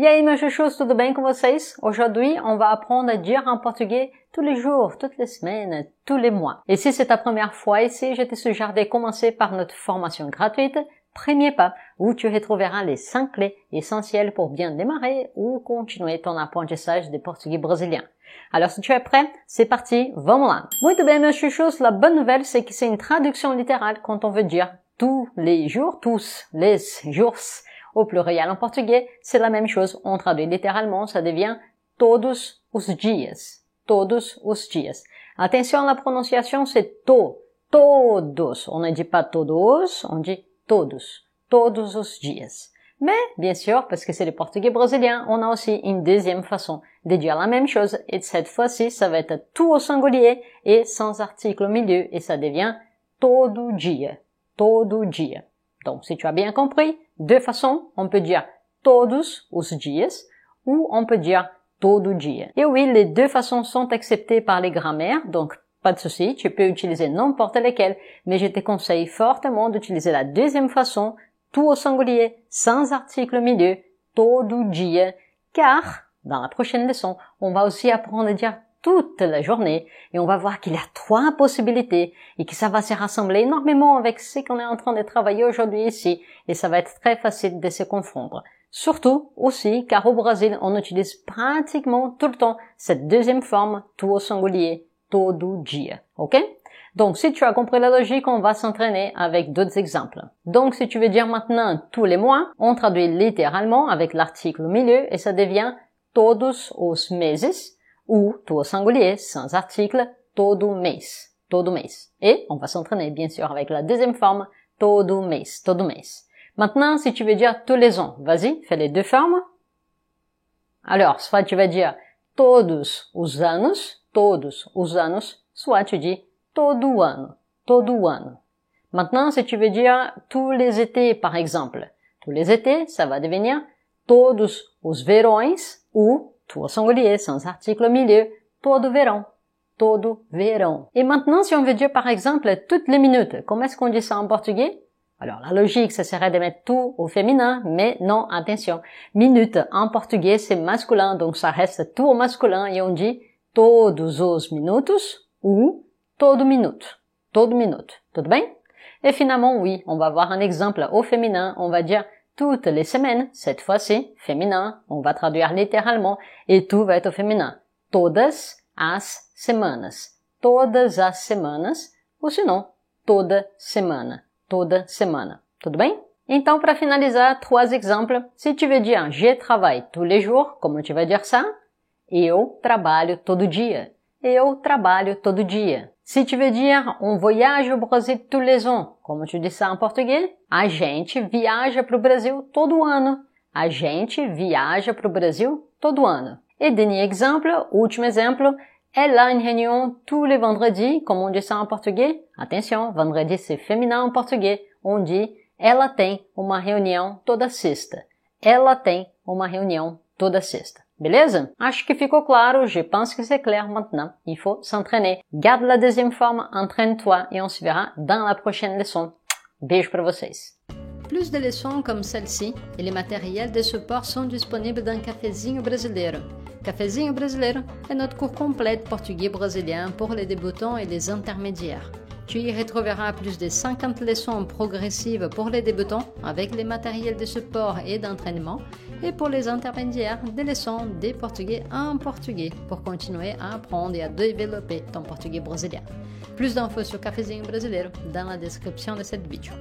E aí, meus chuchus, tudo bem com vocês? Aujourd'hui, on va apprendre à dire en portugais tous les jours, toutes les semaines, tous les mois. Et si c'est ta première fois ici, je te suggère de commencer par notre formation gratuite Premier Pas, où tu retrouveras les 5 clés essentielles pour bien démarrer ou continuer ton apprentissage de portugais brésilien. Alors si tu es prêt, c'est parti, vamos lá! Muito bem, meus chuchus, la bonne nouvelle, c'est que c'est une traduction littérale quand on veut dire tous les jours, tous les jours. Au pluriel en portugais, c'est la même chose. On traduit littéralement, ça devient todos os dias. Todos os dias. Attention, la prononciation, c'est todos. On ne dit pas todos, on dit todos. Todos os dias. Mais, bien sûr, parce que c'est le portugais brésilien, on a aussi une deuxième façon de dire la même chose. Et cette fois-ci, ça va être tout au singulier et sans article au milieu. Et ça devient todo dia. Todo dia. Donc, si tu as bien compris, deux façons, on peut dire todos os dias ou on peut dire todo dia. Et oui, les deux façons sont acceptées par les grammaires, donc pas de souci, tu peux utiliser n'importe lesquelles, mais je te conseille fortement d'utiliser la deuxième façon, tout au singulier, sans article au milieu, todo dia, car dans la prochaine leçon, on va aussi apprendre à dire toute la journée et on va voir qu'il y a 3 possibilités et que ça va se rassembler énormément avec ce qu'on est en train de travailler aujourd'hui ici et ça va être très facile de se confondre. Surtout aussi car au Brésil, on utilise pratiquement tout le temps cette deuxième forme, tout au singulier, todo dia. Ok? Donc, si tu as compris la logique, on va s'entraîner avec d'autres exemples. Donc, si tu veux dire maintenant tous les mois, on traduit littéralement avec l'article au milieu et ça devient todos os meses ou tout au singulier, sans article, todo mês, todo mês. Et on va s'entraîner, bien sûr, avec la deuxième forme, todo mês, todo mês. Maintenant, si tu veux dire tous les ans, vas-y, fais les deux formes. Alors, soit tu vas dire todos os anos, soit tu dis todo ano, todo ano. Maintenant, si tu veux dire tous les étés, par exemple, tous les étés, ça va devenir todos os verões ou tout au singulier, sans article au milieu, todo verão, todo verão. Et maintenant, si on veut dire par exemple toutes les minutes, comment est-ce qu'on dit ça en portugais? Alors la logique, ça serait de mettre tout au féminin, mais non, attention. Minute en portugais, c'est masculin, donc ça reste tout au masculin et on dit todos os minutos ou todo minuto, todo minute. Tout bien? Et finalement, oui, on va voir un exemple au féminin, on va dire toutes les semaines, cette fois-ci, féminin, on va traduire littéralement, et tout va être au féminin. Todas as semanas. Todas as semanas, ou sinon, toda semana. Toda semana. Tudo bem? Então, para finalizar, 3 exemples. Si tu veux dire je travaille tous les jours, comment tu vas dire ça? Eu trabalho todo dia. Eu trabalho todo dia. Si tu veux dire on voyage au Brasil tous les ans, como tu dis ça en português? A gente viaja pro Brasil todo ano. A gente viaja pro Brasil todo ano. Et dernier exemple, último exemplo, elle a une réunion tous les vendredis, como on dit ça en português? Attention, vendredi c'est féminin en português. On dit ela tem uma reunião toda sexta. Ela tem uma reunião toda sexta. Beleza? Acho que ficou claro, je pense que c'est clair maintenant. Il faut s'entraîner. Garde la deuxième forme, entraîne-toi et on se verra dans la prochaine leçon. Beijo para vocês. Plus de leçons comme celle-ci et les matériels de support sont disponibles dans Cafezinho Brasileiro. Cafezinho Brasileiro est notre cours complet de portugais brésilien pour les débutants et les intermédiaires. Tu y retrouveras plus de 50 leçons progressives pour les débutants avec les matériels de support et d'entraînement et pour les intermédiaires des leçons de portugais en portugais pour continuer à apprendre et à développer ton portugais brésilien. Plus d'infos sur Cafezinho Brasileiro dans la description de cette vidéo.